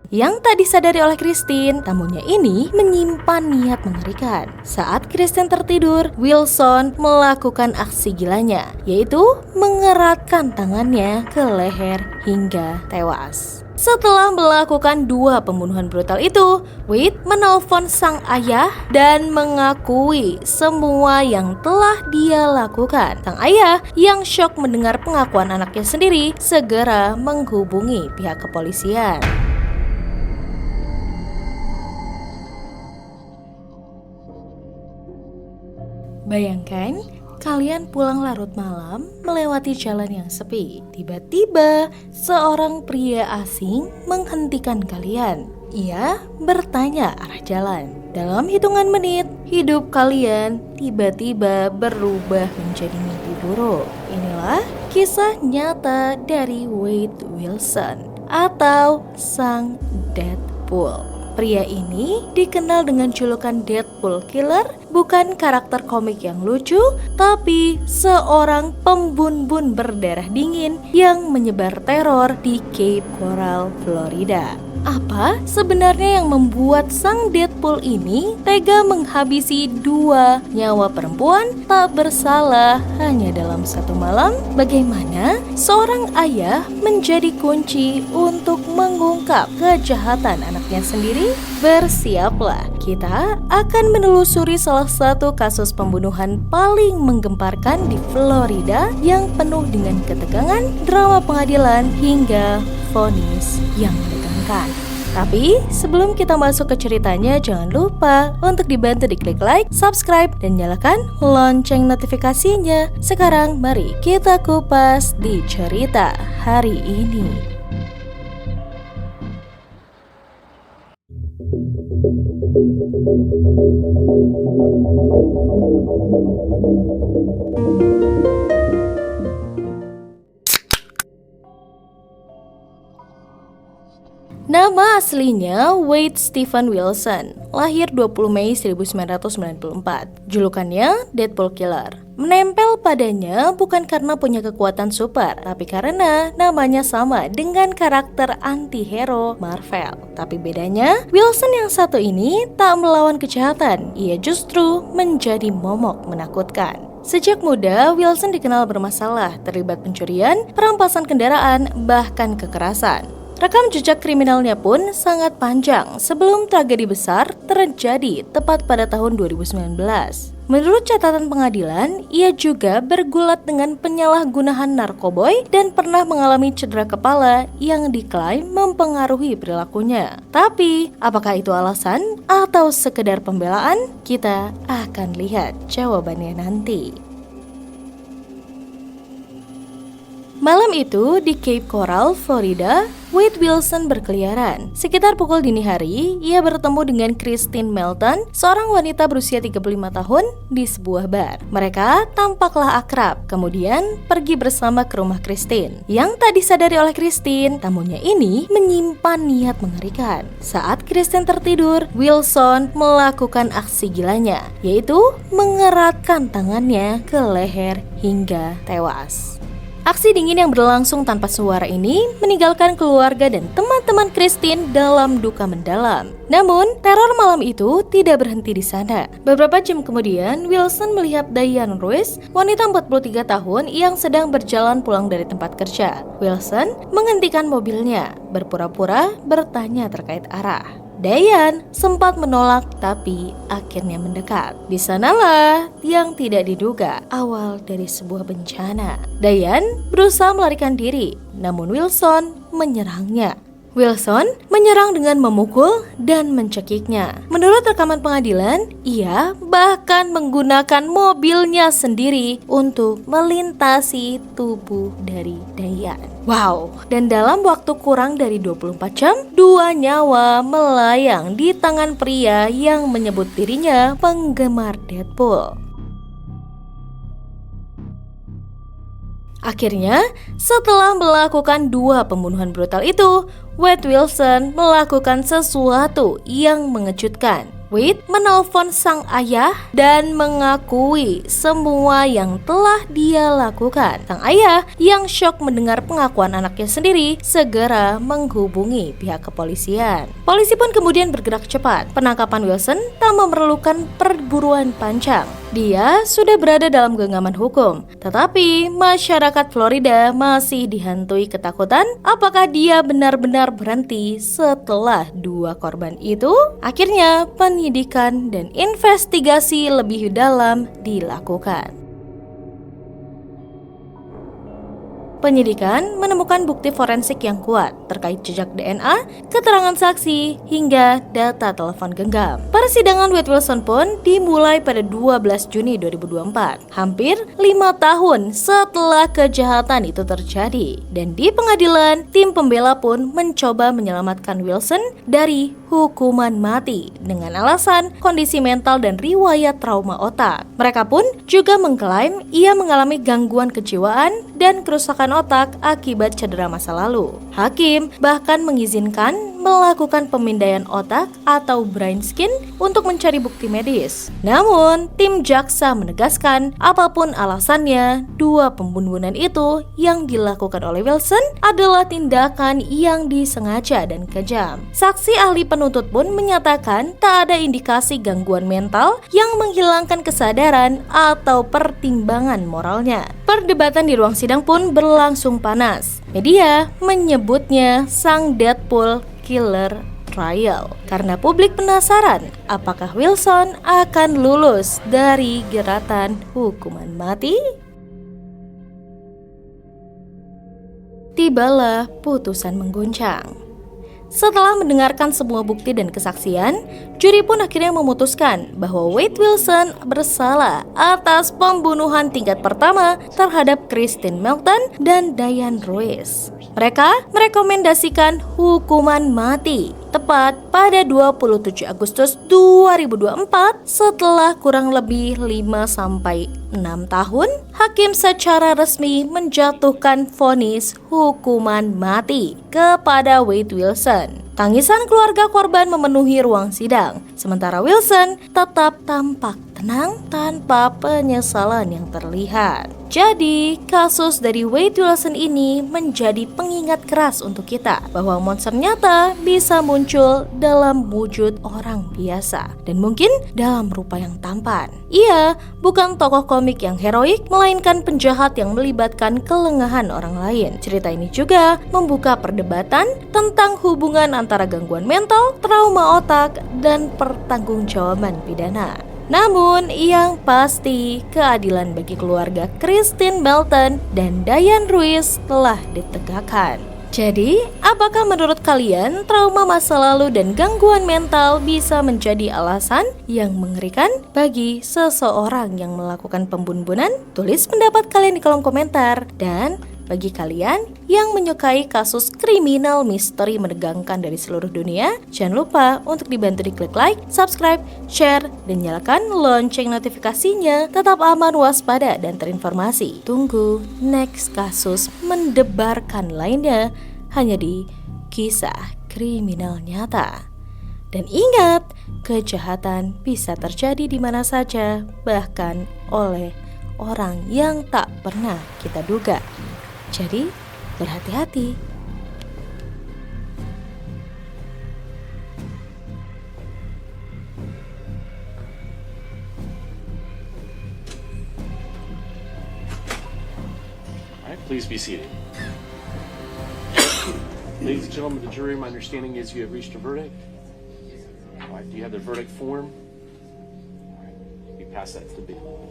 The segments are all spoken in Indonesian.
Yang tak disadari oleh Christine, tamunya ini menyimpan niat mengerikan. Saat Christine tertidur, Wilson melakukan aksi gilanya, yaitu mengeratkan tangannya ke leher hingga tewas. Setelah melakukan 2 pembunuhan brutal itu, Wade menelpon sang ayah dan mengakui semua yang telah dia lakukan. Sang ayah yang syok mendengar pengakuan anaknya sendiri segera menghubungi pihak kepolisian. Bayangkan, kalian pulang larut malam melewati jalan yang sepi. Tiba-tiba seorang pria asing menghentikan kalian. Ia bertanya arah jalan. Dalam hitungan menit, hidup kalian tiba-tiba berubah menjadi mimpi buruk. Inilah kisah nyata dari Wade Wilson atau sang Deadpool. Pria ini dikenal dengan julukan Deadpool Killer, bukan karakter komik yang lucu, tapi seorang pembun-bun berdarah dingin yang menyebar teror di Cape Coral, Florida. Apa sebenarnya yang membuat sang Deadpool ini tega menghabisi 2 nyawa perempuan tak bersalah hanya dalam satu malam? Bagaimana seorang ayah menjadi kunci untuk mengungkap kejahatan anaknya sendiri? Bersiaplah, kita akan menelusuri salah satu kasus pembunuhan paling menggemparkan di Florida yang penuh dengan ketegangan, drama pengadilan, hingga vonis yang menegangkan. Tapi sebelum kita masuk ke ceritanya, jangan lupa untuk dibantu diklik like, subscribe, dan nyalakan lonceng notifikasinya. Sekarang mari kita kupas di cerita hari ini. Nama aslinya Wade Stephen Wilson, lahir 20 Mei 1994. Julukannya Deadpool Killer. Menempel padanya bukan karena punya kekuatan super, tapi karena namanya sama dengan karakter anti-hero Marvel. Tapi bedanya, Wilson yang satu ini tak melawan kejahatan, ia justru menjadi momok menakutkan. Sejak muda, Wilson dikenal bermasalah, terlibat pencurian, perampasan kendaraan, bahkan kekerasan. Rekam jejak kriminalnya pun sangat panjang sebelum tragedi besar terjadi tepat pada tahun 2019. Menurut catatan pengadilan, ia juga bergulat dengan penyalahgunaan narkoboy dan pernah mengalami cedera kepala yang diklaim mempengaruhi perilakunya. Tapi, apakah itu alasan atau sekedar pembelaan? Kita akan lihat jawabannya nanti. Malam itu di Cape Coral, Florida, Wade Wilson berkeliaran. Sekitar pukul dini hari, ia bertemu dengan Christine Melton, seorang wanita berusia 35 tahun di sebuah bar. Mereka tampaklah akrab, kemudian pergi bersama ke rumah Christine. Yang tak disadari oleh Christine, tamunya ini menyimpan niat mengerikan. Saat Christine tertidur, Wilson melakukan aksi gilanya, yaitu mengeratkan tangannya ke leher hingga tewas. Aksi dingin yang berlangsung tanpa suara ini meninggalkan keluarga dan teman-teman Christine dalam duka mendalam. Namun, teror malam itu tidak berhenti di sana. Beberapa jam kemudian, Wilson melihat Diane Ruiz, wanita 43 tahun yang sedang berjalan pulang dari tempat kerja. Wilson menghentikan mobilnya, berpura-pura bertanya terkait arah. Diane sempat menolak tapi akhirnya mendekat. Di sanalah yang tidak diduga awal dari sebuah bencana. Diane berusaha melarikan diri, namun Wilson menyerangnya. Wilson menyerang dengan memukul dan mencekiknya. Menurut rekaman pengadilan, ia bahkan menggunakan mobilnya sendiri untuk melintasi tubuh dari Diane. Wow, dan dalam waktu kurang dari 24 jam, 2 nyawa melayang di tangan pria yang menyebut dirinya penggemar Deadpool. Akhirnya, setelah melakukan 2 pembunuhan brutal itu, Wade Wilson melakukan sesuatu yang mengejutkan. Wade menelpon sang ayah dan mengakui semua yang telah dia lakukan. Sang ayah yang syok mendengar pengakuan anaknya sendiri segera menghubungi pihak kepolisian. Polisi pun kemudian bergerak cepat. Penangkapan Wilson tak memerlukan perburuan panjang. Dia sudah berada dalam genggaman hukum. Tetapi masyarakat Florida masih dihantui ketakutan apakah dia benar-benar berhenti setelah dua korban itu. Akhirnya penyidikan dan investigasi lebih dalam dilakukan. Penyidikan menemukan bukti forensik yang kuat terkait jejak DNA, keterangan saksi, hingga data telepon genggam. Persidangan Wade Wilson pun dimulai pada 12 Juni 2024, hampir 5 tahun setelah kejahatan itu terjadi. Dan di pengadilan, tim pembela pun mencoba menyelamatkan Wilson dari hukuman mati dengan alasan kondisi mental dan riwayat trauma otak. Mereka pun juga mengklaim ia mengalami gangguan kejiwaan dan kerusakan otak akibat cedera masa lalu. Hakim bahkan mengizinkan melakukan pemindaian otak atau brain scan untuk mencari bukti medis. Namun, tim jaksa menegaskan apapun alasannya, dua pembunuhan itu yang dilakukan oleh Wilson adalah tindakan yang disengaja dan kejam. Saksi ahli penuntut pun menyatakan tak ada indikasi gangguan mental yang menghilangkan kesadaran atau pertimbangan moralnya. Perdebatan di ruang sidang pun berlangsung panas. Media menyebutnya sang Deadpool Killer Trial karena publik penasaran apakah Wilson akan lulus dari jeratan hukuman mati. Tibalah putusan mengguncang. Setelah mendengarkan semua bukti dan kesaksian, juri pun akhirnya memutuskan bahwa Wade Wilson bersalah atas pembunuhan tingkat pertama terhadap Kristine Melton dan Diane Ruiz. Mereka merekomendasikan hukuman mati tepat pada 27 Agustus 2024 setelah kurang lebih 5-6 tahun, hakim secara resmi menjatuhkan vonis hukuman mati kepada Wade Wilson. Tangisan keluarga korban memenuhi ruang sidang, sementara Wilson tetap tampak tenang tanpa penyesalan yang terlihat. Jadi, kasus dari Wade Wilson ini menjadi pengingat keras untuk kita bahwa monster nyata bisa muncul dalam wujud orang biasa dan mungkin dalam rupa yang tampan. Ia bukan tokoh komik yang heroik, melainkan penjahat yang melibatkan kelengahan orang lain. Cerita ini juga membuka perdebatan tentang hubungan antara gangguan mental, trauma otak, dan pertanggungjawaban pidana. Namun, yang pasti keadilan bagi keluarga Kristine Melton dan Diane Ruiz telah ditegakkan. Jadi, apakah menurut kalian trauma masa lalu dan gangguan mental bisa menjadi alasan yang mengerikan bagi seseorang yang melakukan pembunuhan? Tulis pendapat kalian di kolom komentar. Dan bagi kalian yang menyukai kasus kriminal misteri menegangkan dari seluruh dunia, jangan lupa untuk dibantu diklik like, subscribe, share, dan nyalakan lonceng notifikasinya. Tetap aman, waspada, dan terinformasi. Tunggu next kasus mendebarkan lainnya hanya di Kisah Kriminal Nyata. Dan ingat, kejahatan bisa terjadi di mana saja, bahkan oleh orang yang tak pernah kita duga. Jadi, berhati-hati. All right, please be seated. Ladies and gentlemen of the jury, my understanding is you have reached a verdict. All right, do you have the verdict form? All right, you pass that to the bill.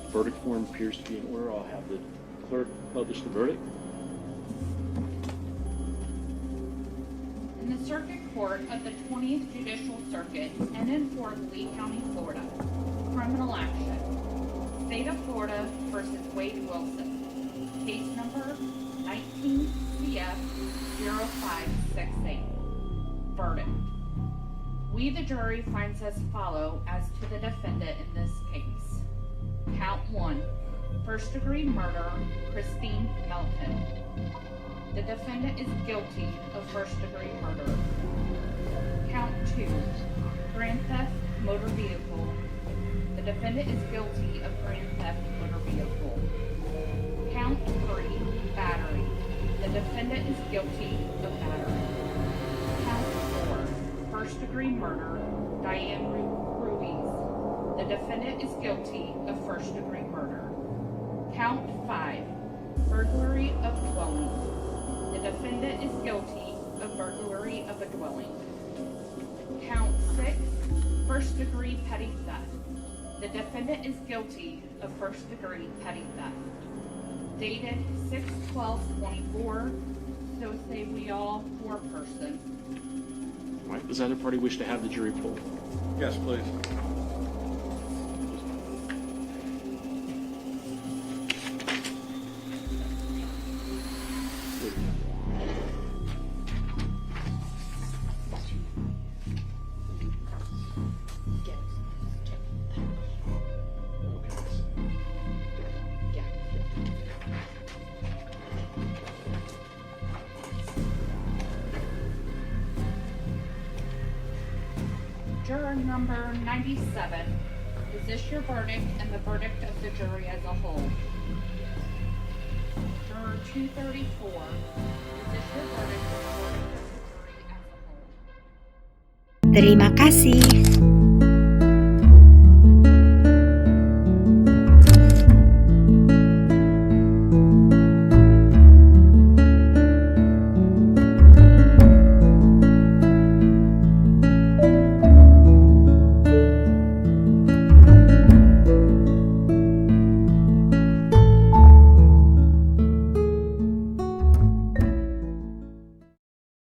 Verdict form appears to be in order. I'll have the clerk publish the verdict. In the Circuit Court of the 20th Judicial Circuit and in Fort Lee County, Florida, criminal action. State of Florida, versus Wade Wilson. Case number 19 CF 0568. Verdict. We, the jury, finds as follow as to the defendant in this case. Count 1. First-degree murder, Christine Melton. The defendant is guilty of first-degree murder. Count 2. Grand theft motor vehicle. The defendant is guilty of grand theft motor vehicle. Count 3. Battery. The defendant is guilty of battery. Count 4. First-degree murder, Diane Ruiz. The defendant is guilty of first-degree murder. Count 5. Burglary of dwelling. The defendant is guilty of burglary of a dwelling. Count 6. First-degree petty theft. The defendant is guilty of first-degree petty theft. Dated 6/12/24. So say we all four-person. All right, does either party wish to have the jury poll? Yes, please. Juror number 97, is this your verdict and the verdict of the jury as a whole? Juror 234, is this your verdict and the verdict of the jury as a whole? Terima kasih.